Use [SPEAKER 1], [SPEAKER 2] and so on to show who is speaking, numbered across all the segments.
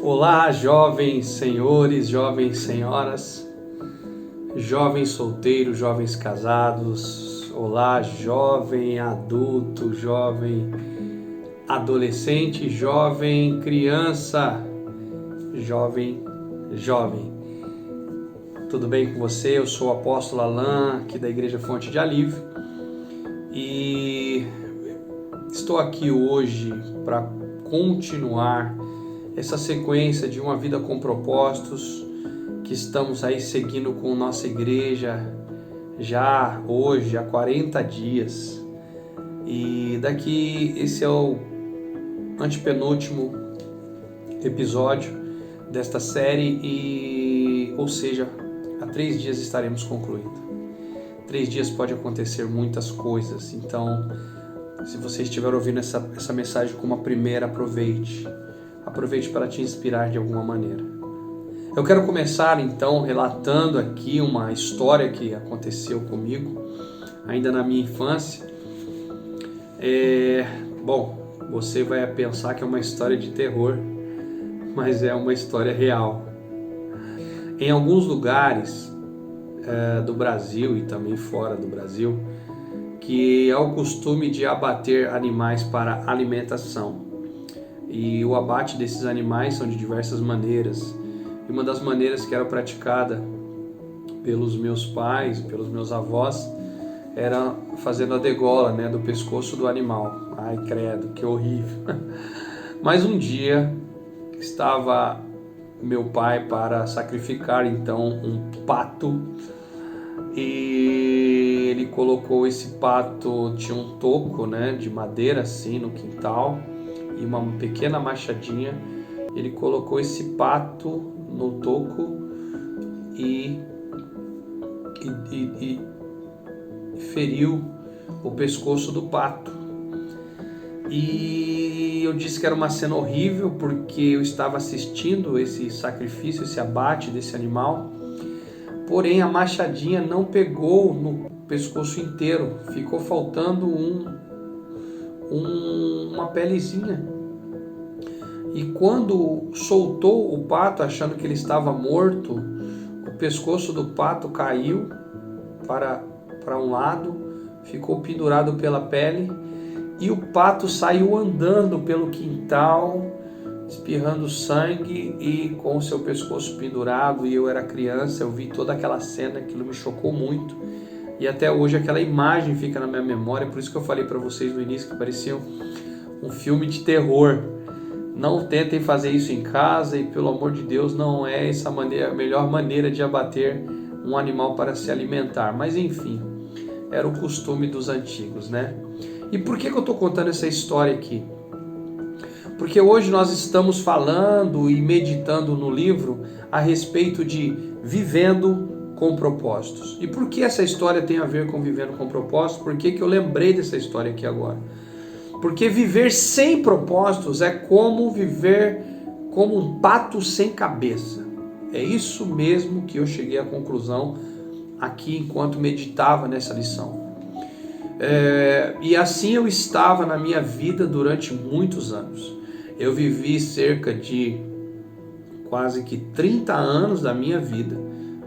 [SPEAKER 1] Olá, jovens senhores, jovens senhoras, jovens solteiros, jovens casados. Olá, jovem adulto, jovem adolescente, jovem criança, jovem. Tudo bem com você? Eu sou o apóstolo Alain, aqui da Igreja Fonte de Alívio, e estou aqui hoje para continuar essa sequência de uma vida com propósitos que estamos aí seguindo com nossa igreja já hoje há 40 dias. E daqui esse é o antepenúltimo episódio desta série, ou seja, há 3 dias estaremos concluindo. 3 dias pode acontecer muitas coisas, então se você estiver ouvindo essa mensagem como a primeira, aproveite para te inspirar de alguma maneira. Eu quero começar então relatando aqui uma história que aconteceu comigo ainda na minha infância. Bom, você vai pensar que é uma história de terror, mas é uma história real. Em alguns lugares do Brasil e também fora do Brasil, que é o costume de abater animais para alimentação. E o abate desses animais são de diversas maneiras. E uma das maneiras que era praticada pelos meus pais, pelos meus avós, era fazendo a degola, do pescoço do animal. Ai, credo, que horrível. Mas um dia estava meu pai para sacrificar então um pato, e ele colocou esse pato, tinha um toco de madeira assim no quintal e uma pequena machadinha. Ele colocou esse pato no toco e feriu o pescoço do pato. E eu disse que era uma cena horrível, porque eu estava assistindo esse sacrifício, esse abate desse animal. Porém, a machadinha não pegou no pescoço inteiro, ficou faltando uma pelezinha. E quando soltou o pato, achando que ele estava morto, o pescoço do pato caiu para um lado, ficou pendurado pela pele, e o pato saiu andando pelo quintal, espirrando sangue e com o seu pescoço pendurado. E eu era criança, eu vi toda aquela cena, aquilo me chocou muito. E até hoje aquela imagem fica na minha memória, por isso que eu falei para vocês no início que parecia um filme de terror. Não tentem fazer isso em casa, e pelo amor de Deus, não é essa a melhor maneira de abater um animal para se alimentar. Mas enfim, era o costume dos antigos, E por que eu estou contando essa história aqui? Porque hoje nós estamos falando e meditando no livro a respeito de vivendo com propósitos. E por que essa história tem a ver com vivendo com propósitos? Por que eu lembrei dessa história aqui agora? Porque viver sem propósitos é como viver como um pato sem cabeça. É isso mesmo que eu cheguei à conclusão aqui enquanto meditava nessa lição. E assim eu estava na minha vida durante muitos anos. Eu vivi cerca de quase que 30 anos da minha vida,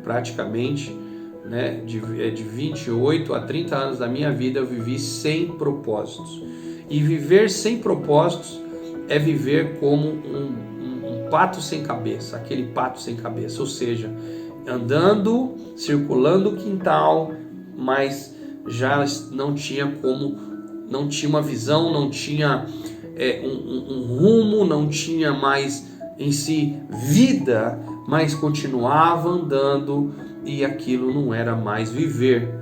[SPEAKER 1] praticamente, de 28 a 30 anos da minha vida eu vivi sem propósitos. E viver sem propósitos é viver como um pato sem cabeça, aquele pato sem cabeça, ou seja, andando, circulando o quintal, mas já não tinha uma visão, não tinha um rumo, não tinha mais em si vida, mas continuava andando, e aquilo não era mais viver.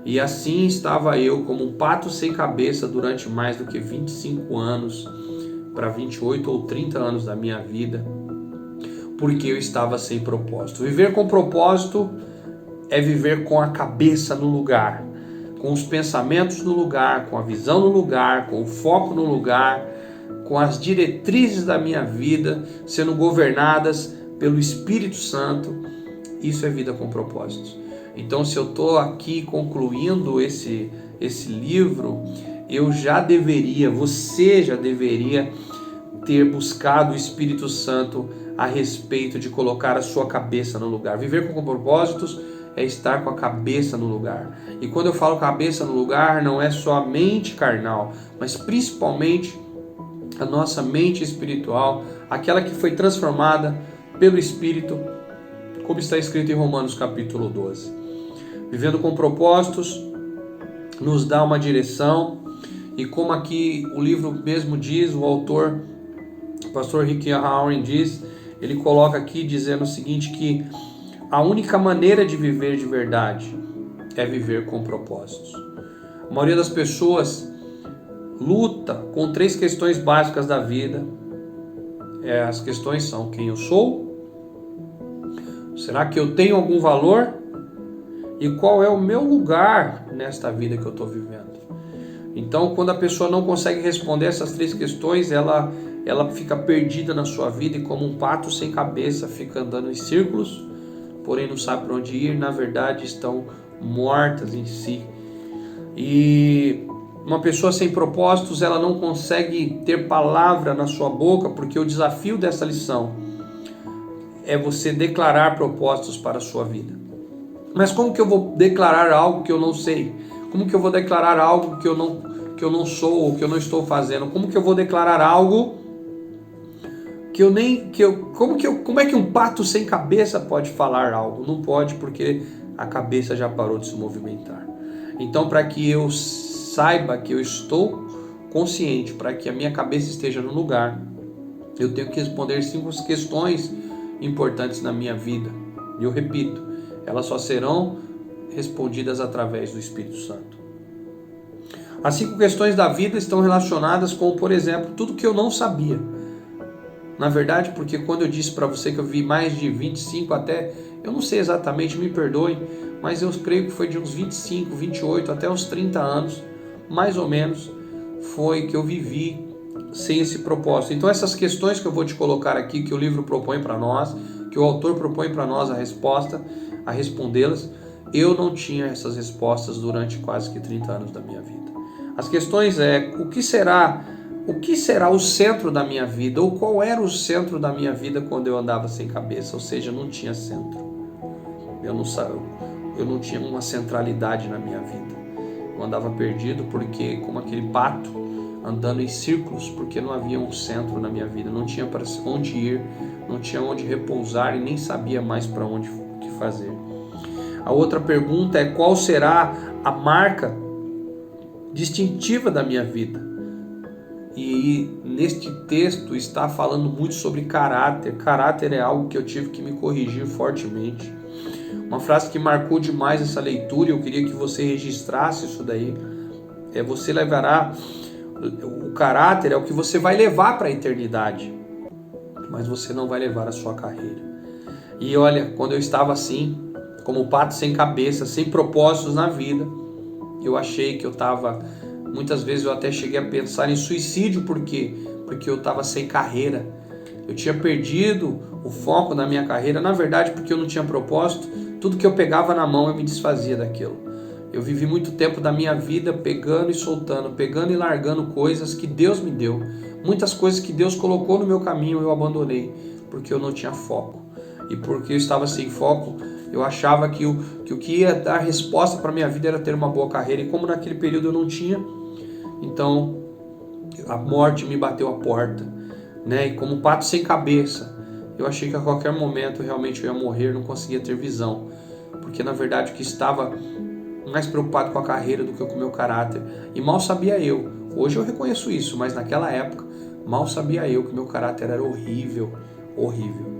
[SPEAKER 1] E assim estava eu como um pato sem cabeça durante mais do que 25 anos, para 28 ou 30 anos da minha vida, porque eu estava sem propósito. Viver com propósito é viver com a cabeça no lugar, com os pensamentos no lugar, com a visão no lugar, com o foco no lugar, com as diretrizes da minha vida sendo governadas pelo Espírito Santo. Isso é vida com propósitos. Então, se eu estou aqui concluindo esse livro, você já deveria ter buscado o Espírito Santo a respeito de colocar a sua cabeça no lugar. Viver com propósitos é estar com a cabeça no lugar. E quando eu falo cabeça no lugar, não é só a mente carnal, mas principalmente a nossa mente espiritual, aquela que foi transformada pelo Espírito, como está escrito em Romanos capítulo 12. Vivendo com propósitos nos dá uma direção, e como aqui o livro mesmo diz, o autor, o pastor Rick Warren diz, ele coloca aqui dizendo o seguinte, que a única maneira de viver de verdade é viver com propósitos. A maioria das pessoas luta com 3 questões básicas da vida. As questões são: quem eu sou? Será que eu tenho algum valor? E qual é o meu lugar nesta vida que eu estou vivendo? Então, quando a pessoa não consegue responder essas 3 questões, ela fica perdida na sua vida e como um pato sem cabeça fica andando em círculos, porém não sabe para onde ir, na verdade estão mortas em si. E uma pessoa sem propósitos, ela não consegue ter palavra na sua boca, porque o desafio dessa lição é você declarar propósitos para a sua vida. Mas como que eu vou declarar algo que eu não sei? Como que eu vou declarar algo que eu não sou, ou que eu não estou fazendo? Como que eu vou declarar algo como é que um pato sem cabeça pode falar algo? Não pode, porque a cabeça já parou de se movimentar. Então, para que eu saiba que eu estou consciente, para que a minha cabeça esteja no lugar, eu tenho que responder 5 questões importantes na minha vida. E eu repito, elas só serão respondidas através do Espírito Santo. As 5 questões da vida estão relacionadas com, por exemplo, tudo que eu não sabia. Na verdade, porque quando eu disse para você que eu vi mais de 25 até, eu não sei exatamente, me perdoem, mas eu creio que foi de uns 25, 28 até uns 30 anos, mais ou menos, foi que eu vivi sem esse propósito. Então essas questões que eu vou te colocar aqui, que o livro propõe para nós, que o autor propõe para nós a resposta, a respondê-las, eu não tinha essas respostas durante quase que 30 anos da minha vida. As questões o que será o centro da minha vida, ou qual era o centro da minha vida quando eu andava sem cabeça, ou seja, não tinha centro. Eu não tinha uma centralidade na minha vida. Eu andava perdido porque, como aquele pato, andando em círculos, porque não havia um centro na minha vida, não tinha para onde ir, não tinha onde repousar e nem sabia mais para onde que fazer. A outra pergunta é: qual será a marca distintiva da minha vida? E neste texto está falando muito sobre caráter. Caráter é algo que eu tive que me corrigir fortemente. Uma frase que marcou demais essa leitura, eu queria que você registrasse isso daí. Você levará, o caráter é o que você vai levar para a eternidade, mas você não vai levar a sua carreira. E olha, quando eu estava assim, como pato sem cabeça, sem propósitos na vida, eu achei que eu estava... Muitas vezes eu até cheguei a pensar em suicídio, por quê? Porque eu estava sem carreira. Eu tinha perdido o foco na minha carreira, na verdade porque eu não tinha propósito. Tudo que eu pegava na mão eu me desfazia daquilo. Eu vivi muito tempo da minha vida pegando e soltando, pegando e largando coisas que Deus me deu. Muitas coisas que Deus colocou no meu caminho eu abandonei, porque eu não tinha foco. E porque eu estava sem foco, eu achava que o que ia dar resposta para a minha vida era ter uma boa carreira. E como naquele período eu não tinha, então a morte me bateu a porta, né? E como um pato sem cabeça, eu achei que a qualquer momento realmente eu ia morrer, não conseguia ter visão. Porque na verdade o que estava mais preocupado com a carreira do que com o meu caráter. E mal sabia eu, hoje eu reconheço isso, mas naquela época mal sabia eu que meu caráter era horrível, horrível.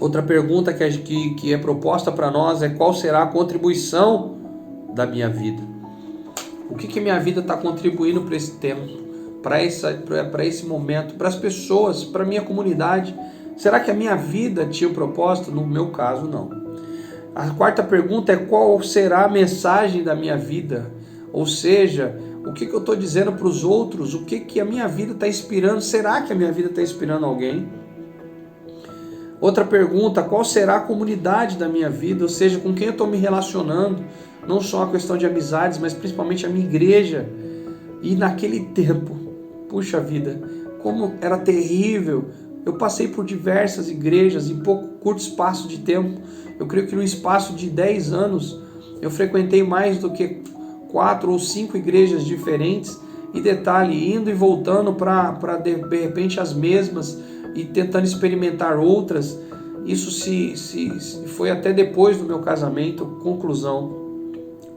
[SPEAKER 1] Outra pergunta que é proposta para nós é: qual será a contribuição da minha vida? O que minha vida está contribuindo para esse tempo, para esse momento, para as pessoas, para a minha comunidade? Será que a minha vida tinha um propósito? No meu caso, não. A quarta pergunta é: qual será a mensagem da minha vida? Ou seja, o que eu estou dizendo para os outros? O que a minha vida está inspirando? Será que a minha vida está inspirando alguém? Outra pergunta: qual será a comunidade da minha vida? Ou seja, com quem eu estou me relacionando? Não só a questão de amizades, mas principalmente a minha igreja. E naquele tempo, puxa vida, como era terrível. Eu passei por diversas igrejas em curto espaço de tempo. Eu creio que no espaço de 10 anos eu frequentei mais do que 4 ou 5 igrejas diferentes. E detalhe, indo e voltando para de repente as mesmas e tentando experimentar outras. Isso se foi até depois do meu casamento. Conclusão: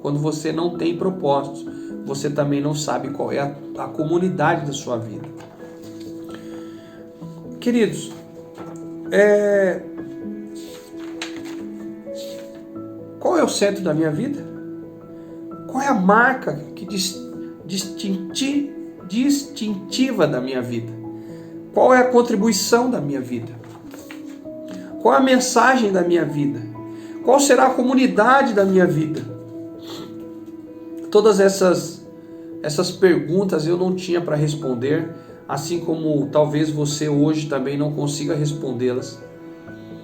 [SPEAKER 1] quando você não tem propósitos, você também não sabe qual é a comunidade da sua vida. Queridos, qual é o centro da minha vida? Qual é a marca que distintiva da minha vida? Qual é a contribuição da minha vida? Qual é a mensagem da minha vida? Qual será a comunidade da minha vida? Todas essas perguntas eu não tinha para responder, assim como talvez você hoje também não consiga respondê-las.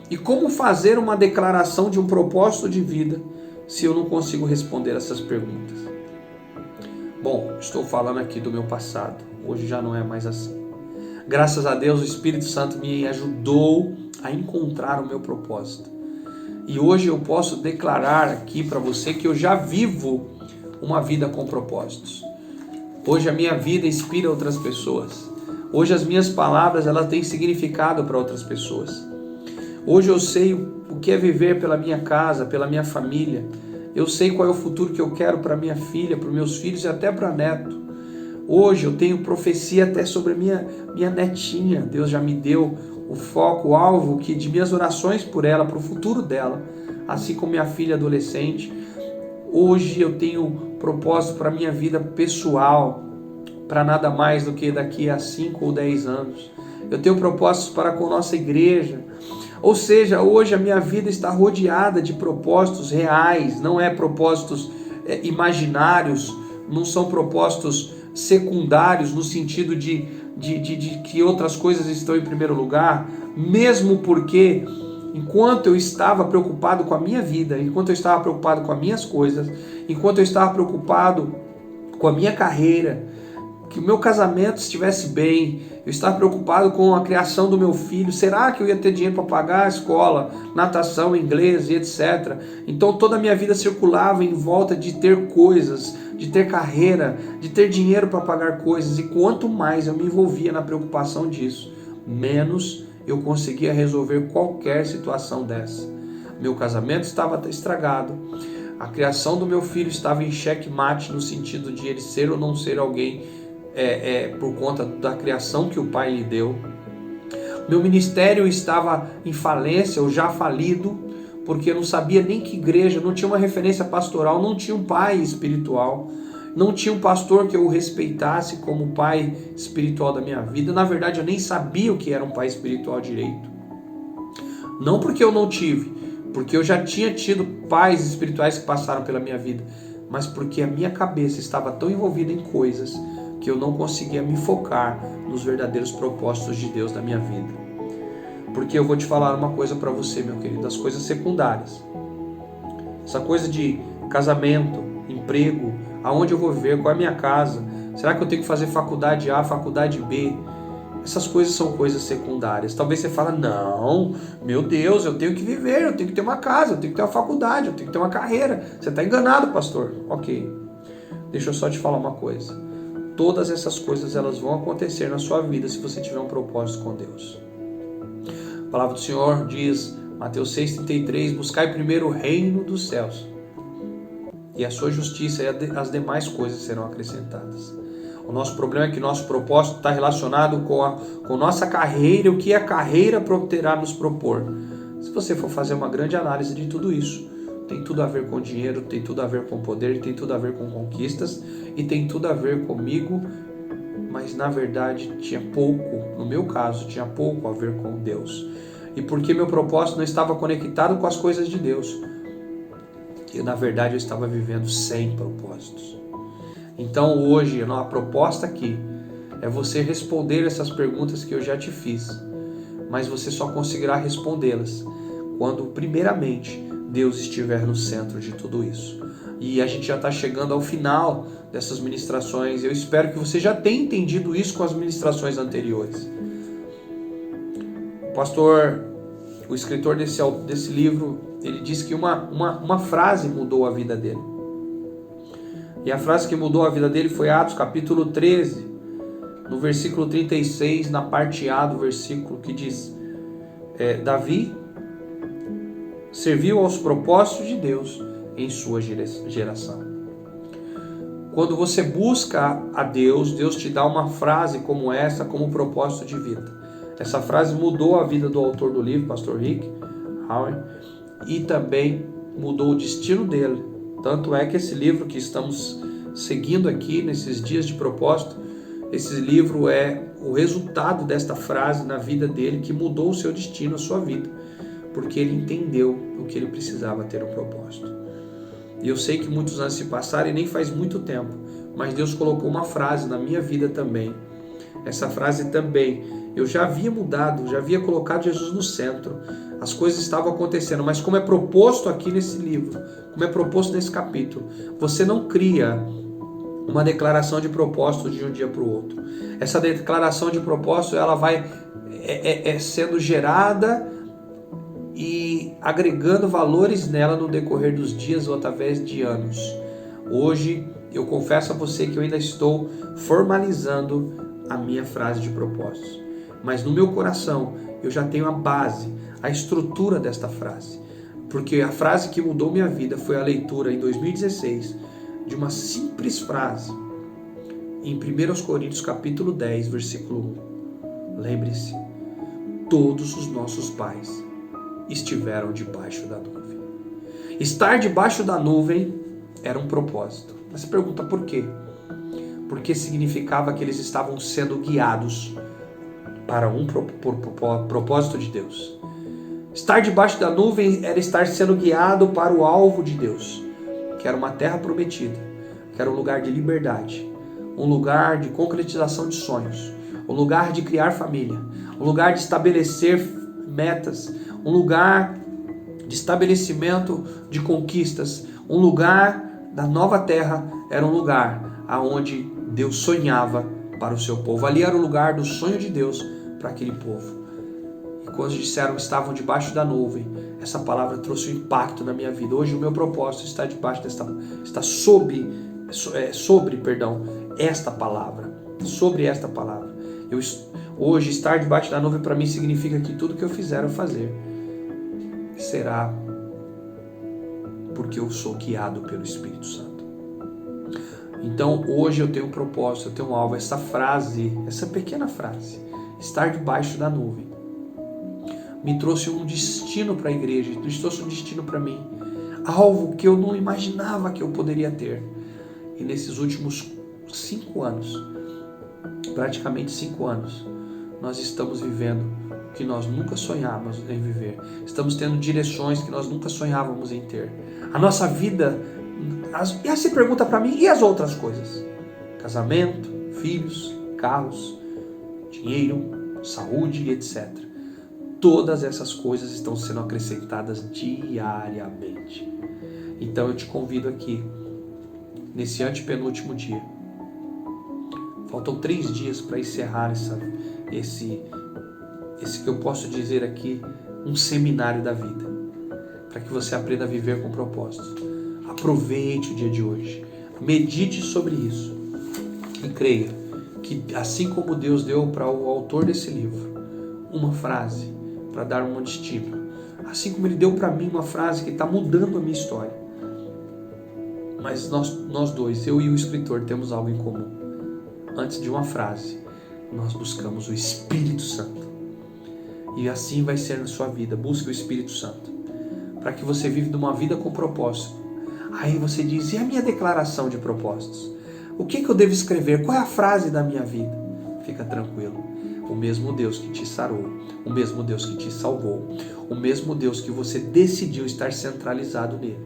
[SPEAKER 1] E como fazer uma declaração de um propósito de vida se eu não consigo responder essas perguntas? Bom, estou falando aqui do meu passado. Hoje já não é mais assim. Graças a Deus, o Espírito Santo me ajudou a encontrar o meu propósito. E hoje eu posso declarar aqui para você que eu já vivo uma vida com propósitos. Hoje a minha vida inspira outras pessoas. Hoje as minhas palavras elas têm significado para outras pessoas. Hoje eu sei o que é viver pela minha casa, pela minha família. Eu sei qual é o futuro que eu quero para minha filha, para os meus filhos e até para neto. Hoje eu tenho profecia até sobre a minha netinha. Deus já me deu o foco, o alvo de minhas orações por ela, para o futuro dela, assim como minha filha adolescente. Hoje eu tenho propósito para a minha vida pessoal, para nada mais do que daqui a 5 ou 10 anos. Eu tenho propósitos para com a nossa igreja. Ou seja, hoje a minha vida está rodeada de propósitos reais, não é propósitos imaginários, não são propósitos secundários no sentido de que outras coisas estão em primeiro lugar, mesmo porque enquanto eu estava preocupado com a minha vida, enquanto eu estava preocupado com as minhas coisas, enquanto eu estava preocupado com a minha carreira, que o meu casamento estivesse bem, eu estava preocupado com a criação do meu filho, será que eu ia ter dinheiro para pagar a escola, natação, inglês e etc. Então toda a minha vida circulava em volta de ter coisas, de ter carreira, de ter dinheiro para pagar coisas, e quanto mais eu me envolvia na preocupação disso, menos eu conseguia resolver qualquer situação dessa. Meu casamento estava estragado, a criação do meu filho estava em xeque-mate no sentido de ele ser ou não ser alguém por conta da criação que o pai lhe deu. Meu ministério estava em falência, ou já falido, porque eu não sabia nem que igreja, não tinha uma referência pastoral, não tinha um pai espiritual, não tinha um pastor que eu respeitasse como pai espiritual da minha vida. Na verdade, eu nem sabia o que era um pai espiritual direito. Não porque eu não tive, porque eu já tinha tido pais espirituais que passaram pela minha vida, mas porque a minha cabeça estava tão envolvida em coisas que eu não conseguia me focar nos verdadeiros propósitos de Deus na minha vida. Porque eu vou te falar uma coisa para você, meu querido, das coisas secundárias. Essa coisa de casamento, emprego, aonde eu vou viver, qual é a minha casa, será que eu tenho que fazer faculdade A, faculdade B? Essas coisas são coisas secundárias. Talvez você fale, não, meu Deus, eu tenho que viver, eu tenho que ter uma casa, eu tenho que ter uma faculdade, eu tenho que ter uma carreira. Você está enganado, pastor. Ok, deixa eu só te falar uma coisa. Todas essas coisas elas vão acontecer na sua vida se você tiver um propósito com Deus. A palavra do Senhor diz, Mateus 6,33, buscai primeiro o reino dos céus, e a sua justiça e as demais coisas serão acrescentadas. O nosso problema é que nosso propósito está relacionado com nossa carreira, o que a carreira terá nos propor. Se você for fazer uma grande análise de tudo isso, tem tudo a ver com dinheiro, tem tudo a ver com poder, tem tudo a ver com conquistas e tem tudo a ver comigo, mas na verdade tinha pouco, no meu caso, tinha pouco a ver com Deus. E porque meu propósito não estava conectado com as coisas de Deus, na verdade eu estava vivendo sem propósitos. Então hoje a proposta aqui é você responder essas perguntas que eu já te fiz, mas você só conseguirá respondê-las quando primeiramente Deus estiver no centro de tudo isso. E a gente já está chegando ao final dessas ministrações. Eu espero que você já tenha entendido isso com as ministrações anteriores. O pastor, o escritor desse livro, ele diz que uma frase mudou a vida dele. E a frase que mudou a vida dele foi Atos capítulo 13, no versículo 36, na parte A do versículo, que diz: Davi serviu aos propósitos de Deus em sua geração. Quando você busca a Deus, Deus te dá uma frase como essa, como propósito de vida. Essa frase mudou a vida do autor do livro, pastor Rick Warren, e também mudou o destino dele. Tanto é que esse livro que estamos seguindo aqui, nesses dias de propósito, esse livro é o resultado desta frase na vida dele, que mudou o seu destino, a sua vida, porque ele entendeu o que ele precisava ter um propósito. E eu sei que muitos anos se passaram e nem faz muito tempo, mas Deus colocou uma frase na minha vida também. Essa frase também, eu já havia mudado, já havia colocado Jesus no centro, as coisas estavam acontecendo, mas como é proposto aqui nesse livro, como é proposto nesse capítulo, você não cria uma declaração de propósito de um dia para o outro. Essa declaração de propósito, ela vai sendo gerada e agregando valores nela no decorrer dos dias ou através de anos. Hoje, eu confesso a você que eu ainda estou formalizando a minha frase de propósitos. Mas no meu coração, eu já tenho a base, a estrutura desta frase. Porque a frase que mudou minha vida foi a leitura em 2016 de uma simples frase em 1 Coríntios capítulo 10, versículo 1. Lembre-se, todos os nossos pais estiveram debaixo da nuvem. Estar debaixo da nuvem era um propósito. Mas você pergunta por quê? Porque significava que eles estavam sendo guiados para um propósito de Deus. Estar debaixo da nuvem era estar sendo guiado para o alvo de Deus, que era uma terra prometida, que era um lugar de liberdade, um lugar de concretização de sonhos, um lugar de criar família, um lugar de estabelecer metas, um lugar de estabelecimento de conquistas, um lugar da nova terra, era um lugar aonde Deus sonhava para o seu povo. Ali era o lugar do sonho de Deus para aquele povo. E quando estavam debaixo da nuvem, essa palavra trouxe um impacto na minha vida. Hoje o meu propósito está sobre esta palavra. Sobre esta palavra. Hoje estar debaixo da nuvem para mim significa que tudo que eu fizer ou fazer será porque eu sou guiado pelo Espírito Santo. Então hoje eu tenho um propósito, eu tenho um alvo. Essa frase, essa pequena frase, estar debaixo da nuvem, me trouxe um destino para a igreja, me trouxe um destino para mim, algo que eu não imaginava que eu poderia ter. E nesses últimos 5 anos, praticamente 5 anos, nós estamos vivendo o que nós nunca sonhávamos em viver. Estamos tendo direções que nós nunca sonhávamos em ter. A nossa vida, e aí você pergunta para mim, e as outras coisas? Casamento, filhos, carros, dinheiro, saúde, etc. Todas essas coisas estão sendo acrescentadas diariamente. Então eu te convido aqui, nesse antepenúltimo dia, faltam 3 dias para encerrar esse que eu posso dizer aqui, um seminário da vida, para que você aprenda a viver com propósito. Aproveite o dia de hoje, medite sobre isso e creia que assim como Deus deu para o autor desse livro uma frase para dar um destino, assim como Ele deu para mim uma frase que está mudando a minha história, mas nós dois, eu e o escritor, temos algo em comum. Antes de uma frase, nós buscamos o Espírito Santo. E assim vai ser na sua vida. Busque o Espírito Santo, para que você viva uma vida com propósito. Aí você diz, e a minha declaração de propósitos? O que eu devo escrever? Qual é a frase da minha vida? Fica tranquilo. O mesmo Deus que te sarou, o mesmo Deus que te salvou, o mesmo Deus que você decidiu estar centralizado nele,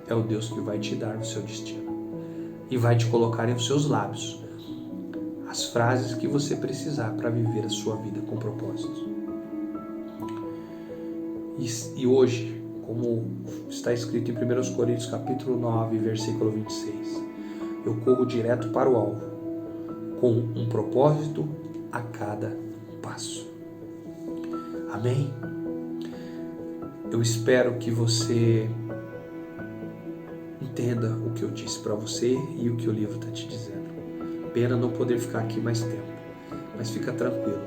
[SPEAKER 1] é o Deus que vai te dar o seu destino e vai te colocar em seus lábios as frases que você precisar para viver a sua vida com propósito. E hoje, como está escrito em 1 Coríntios capítulo 9, versículo 26. Eu corro direto para o alvo, com um propósito a cada passo. Amém? Eu espero que você entenda o que eu disse para você e o que o livro está te dizendo. Pena não poder ficar aqui mais tempo, mas fica tranquilo.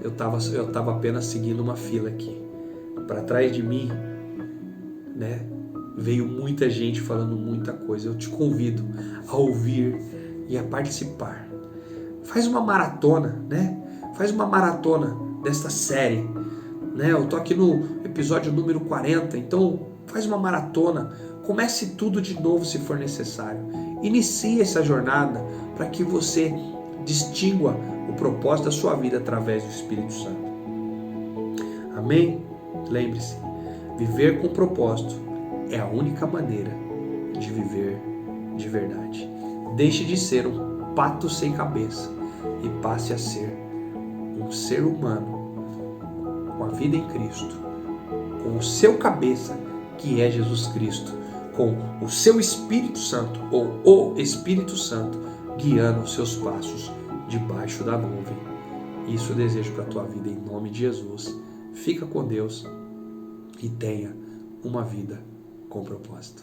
[SPEAKER 1] Eu estava apenas seguindo uma fila aqui. Para trás de mim, né, veio muita gente falando muita coisa. Eu te convido a ouvir e a participar. Faz uma maratona, né? Faz uma maratona desta série, né? Eu tô aqui no episódio número 40, então faz uma maratona. Comece tudo de novo se for necessário. Inicie essa jornada para que você distingua o propósito da sua vida através do Espírito Santo. Amém? Lembre-se, viver com propósito é a única maneira de viver de verdade. Deixe de ser um pato sem cabeça e passe a ser um ser humano com a vida em Cristo, com o seu cabeça, que é Jesus Cristo, com o seu Espírito Santo, ou o Espírito Santo, guiando os seus passos debaixo da nuvem. Isso eu desejo para a tua vida em nome de Jesus. Fica com Deus e tenha uma vida com propósito.